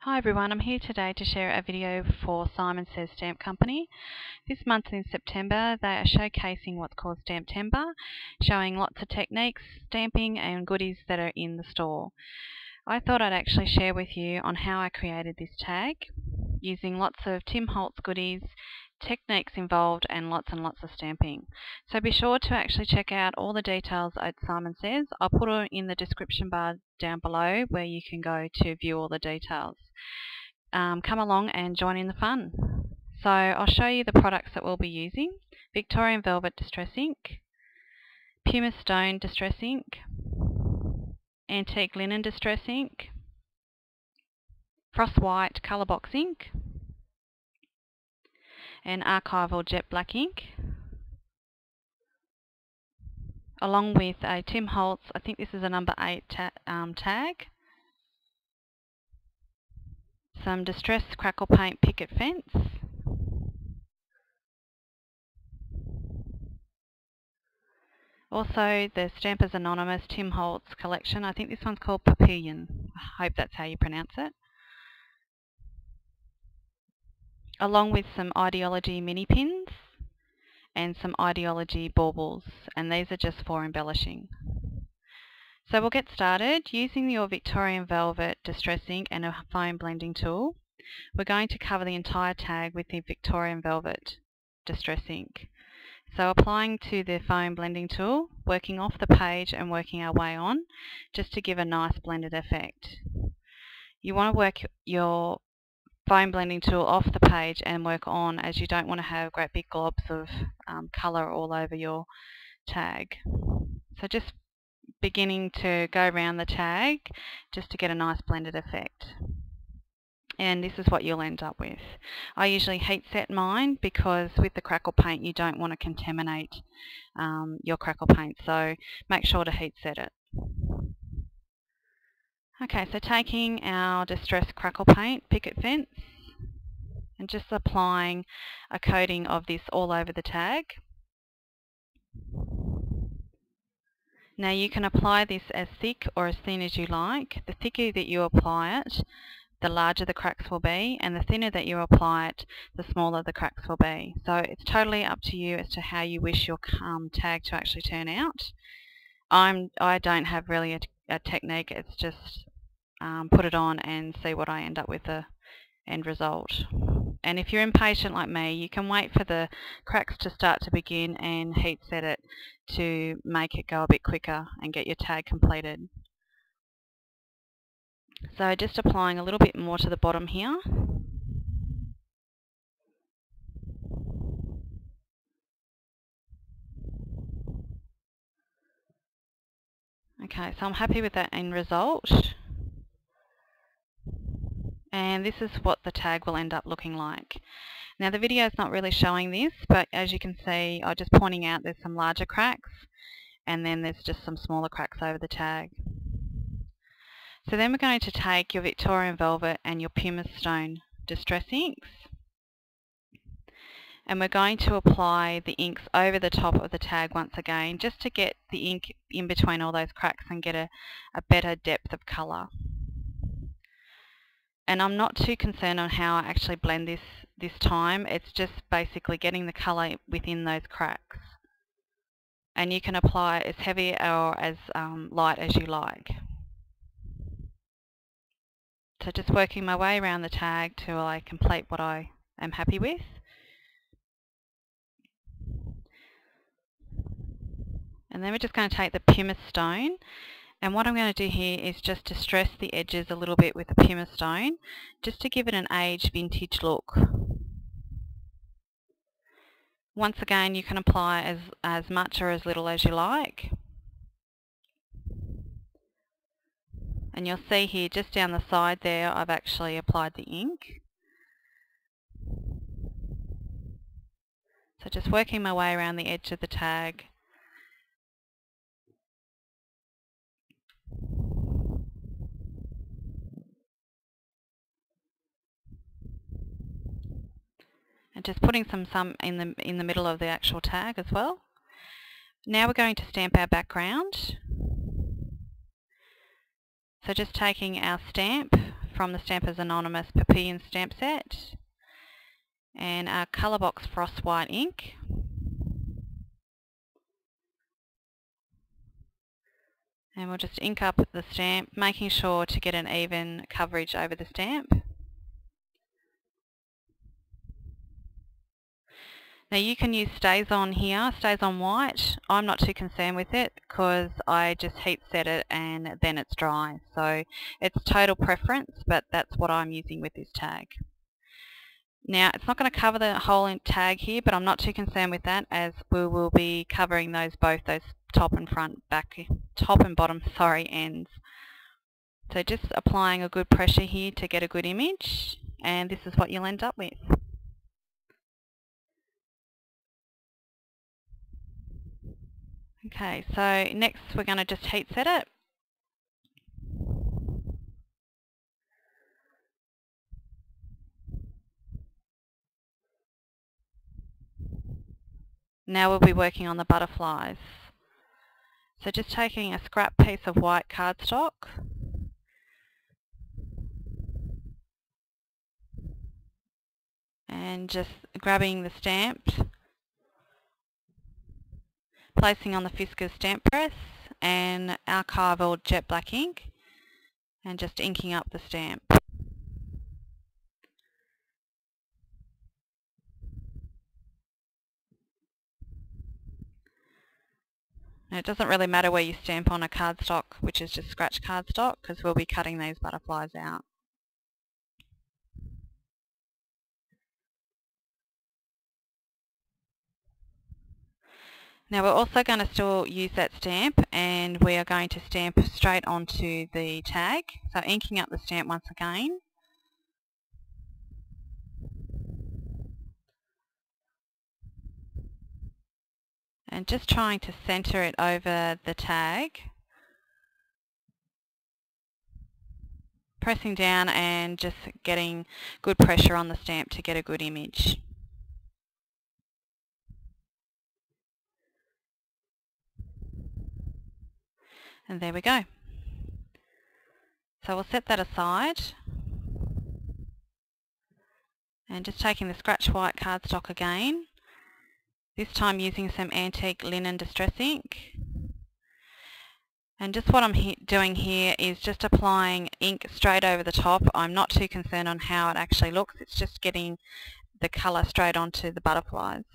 Hi everyone, I'm here today to share a video for Simon Says Stamp Company. This month in September they are showcasing what's called Stamptember, showing lots of techniques, stamping and goodies that are in the store. I thought I'd actually share with you on how I created this tag using lots of Tim Holtz goodies, techniques involved and lots of stamping. So be sure to actually check out all the details at Simon Says. I'll put it in the description bar down below where you can go to view all the details. Come along and join in the fun. So I'll show you the products that we'll be using: Victorian Velvet Distress Ink, Pumice Stone Distress Ink, Antique Linen Distress Ink, Frost White Colour Box Ink, and Archival Jet Black Ink, along with a Tim Holtz, I think this is a number 8 tag, some Distress Crackle Paint Picket Fence, also the Stampers Anonymous Tim Holtz collection. I think this one's called Papillion. I hope that's how you pronounce it. Along with some Ideology mini pins and some Ideology baubles, and these are just for embellishing. So we'll get started using your Victorian Velvet Distress Ink and a foam blending tool. We're going to cover the entire tag with the Victorian Velvet Distress Ink. So applying to the foam blending tool, working off the page and working our way on, just to give a nice blended effect. You want to work your foam blending tool off the page and work on, as you don't want to have great big globs of colour all over your tag. So just beginning to go around the tag just to get a nice blended effect. And this is what you'll end up with. I usually heat set mine because with the crackle paint you don't want to contaminate your crackle paint, so make sure to heat set it. Okay, so taking our Distress Crackle Paint Picket Fence and just applying a coating of this all over the tag. Now you can apply this as thick or as thin as you like. The thicker that you apply it, the larger the cracks will be, and the thinner that you apply it, the smaller the cracks will be. So it's totally up to you as to how you wish your tag to actually turn out. I don't have really a technique, it's just put it on and see what I end up with the end result. And if you're impatient like me, you can wait for the cracks to start to begin and heat set it to make it go a bit quicker and get your tag completed. So just applying a little bit more to the bottom here. Okay, so I'm happy with that end result. And this is what the tag will end up looking like. Now the video is not really showing this, but as you can see, I'm just pointing out there's some larger cracks and then there's just some smaller cracks over the tag. So then we're going to take your Victorian Velvet and your Pumice Stone Distress Inks, and we're going to apply the inks over the top of the tag once again, just to get the ink in between all those cracks and get a better depth of colour. And I'm not too concerned on how I actually blend this time, it's just basically getting the colour within those cracks. And you can apply as heavy or as light as you like. So just working my way around the tag till I complete what I am happy with. And then we're just going to take the Pumice Stone, and what I'm going to do here is just to stress the edges a little bit with the Pumice Stone, just to give it an aged vintage look. Once again, you can apply as much or as little as you like. And you'll see here just down the side there I've actually applied the ink. So just working my way around the edge of the tag. And just putting some in the middle of the actual tag as well. Now we're going to stamp our background. So just taking our stamp from the Stampers Anonymous Papillion stamp set and our Colourbox Frost White ink. And we'll just ink up the stamp, making sure to get an even coverage over the stamp. Now you can use Stays On here, Stays On White. I'm not too concerned with it because I just heat set it and then it's dry. So it's total preference, but that's what I'm using with this tag. Now it's not going to cover the whole tag here, but I'm not too concerned with that as we will be covering both those top and bottom ends. So just applying a good pressure here to get a good image, and this is what you'll end up with. Okay, so next we're going to just heat set it. Now we'll be working on the butterflies. So just taking a scrap piece of white cardstock and just grabbing the stamp, placing on the Fiskars stamp press and archival jet black ink and just inking up the stamp. And it doesn't really matter where you stamp on a cardstock, which is just scratch cardstock, because we'll be cutting these butterflies out. Now we're also going to still use that stamp, and we are going to stamp straight onto the tag. So inking up the stamp once again. And just trying to centre it over the tag. Pressing down and just getting good pressure on the stamp to get a good image. And there we go. So we'll set that aside. And just taking the scratch white cardstock again. This time using some antique linen distress ink. And just what I'm doing here is just applying ink straight over the top. I'm not too concerned on how it actually looks. It's just getting the colour straight onto the butterflies.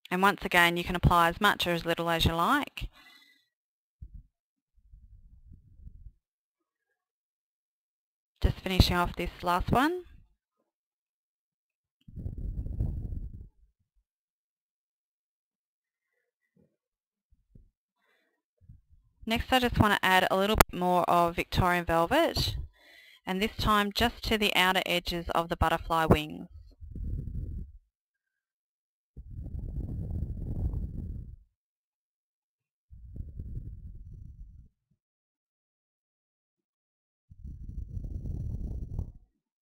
And once again, you can apply as much or as little as you like. Just finishing off this last one. Next I just want to add a little bit more of Victorian velvet, and this time just to the outer edges of the butterfly wings.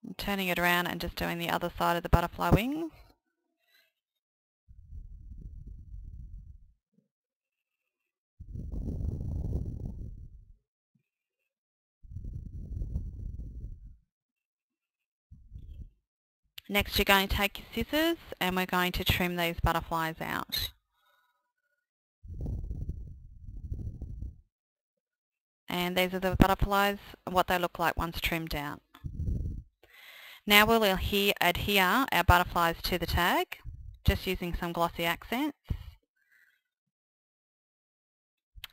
I'm turning it around and just doing the other side of the butterfly wings. Next you're going to take your scissors and we're going to trim these butterflies out. And these are the butterflies, what they look like once trimmed out. Now we'll adhere our butterflies to the tag, just using some glossy accents.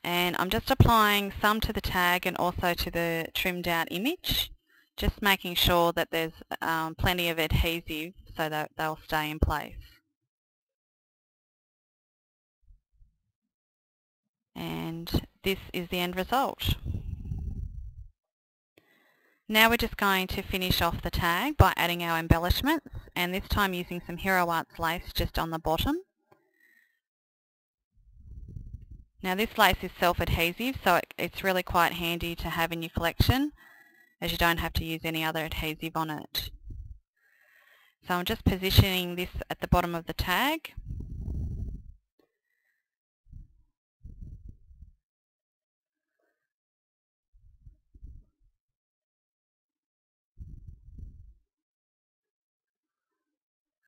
And I'm just applying some to the tag and also to the trimmed out image, just making sure that there's plenty of adhesive so that they'll stay in place. And this is the end result. Now we're just going to finish off the tag by adding our embellishments, and this time using some Hero Arts lace just on the bottom. Now this lace is self-adhesive, so it's really quite handy to have in your collection, as you don't have to use any other adhesive on it. So I'm just positioning this at the bottom of the tag.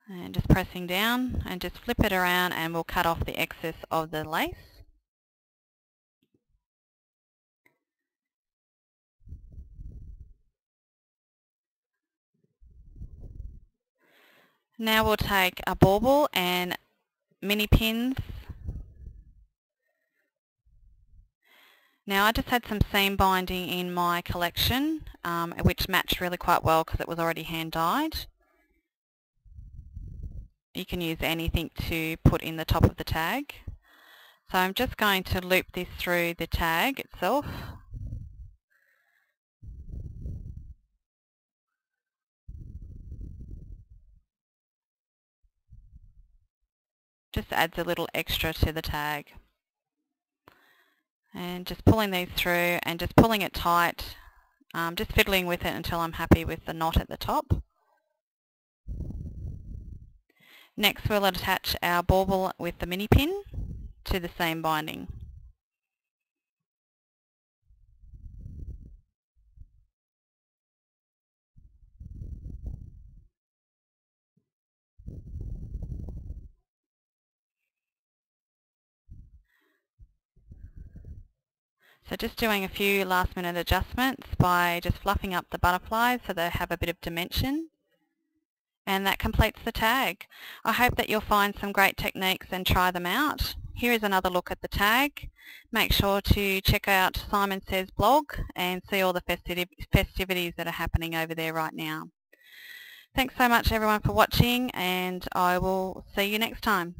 And just pressing down and just flip it around, and we'll cut off the excess of the lace. Now we'll take a bauble and mini pins. Now I just had some seam binding in my collection, which matched really quite well because it was already hand dyed. You can use anything to put in the top of the tag. So I'm just going to loop this through the tag itself. Just adds a little extra to the tag. And just pulling these through and just pulling it tight, just fiddling with it until I'm happy with the knot at the top. Next we'll attach our bauble with the mini pin to the same binding. So just doing a few last minute adjustments by just fluffing up the butterflies so they have a bit of dimension. And that completes the tag. I hope that you'll find some great techniques and try them out. Here is another look at the tag. Make sure to check out Simon Says blog and see all the festivities that are happening over there right now. Thanks so much everyone for watching, and I will see you next time.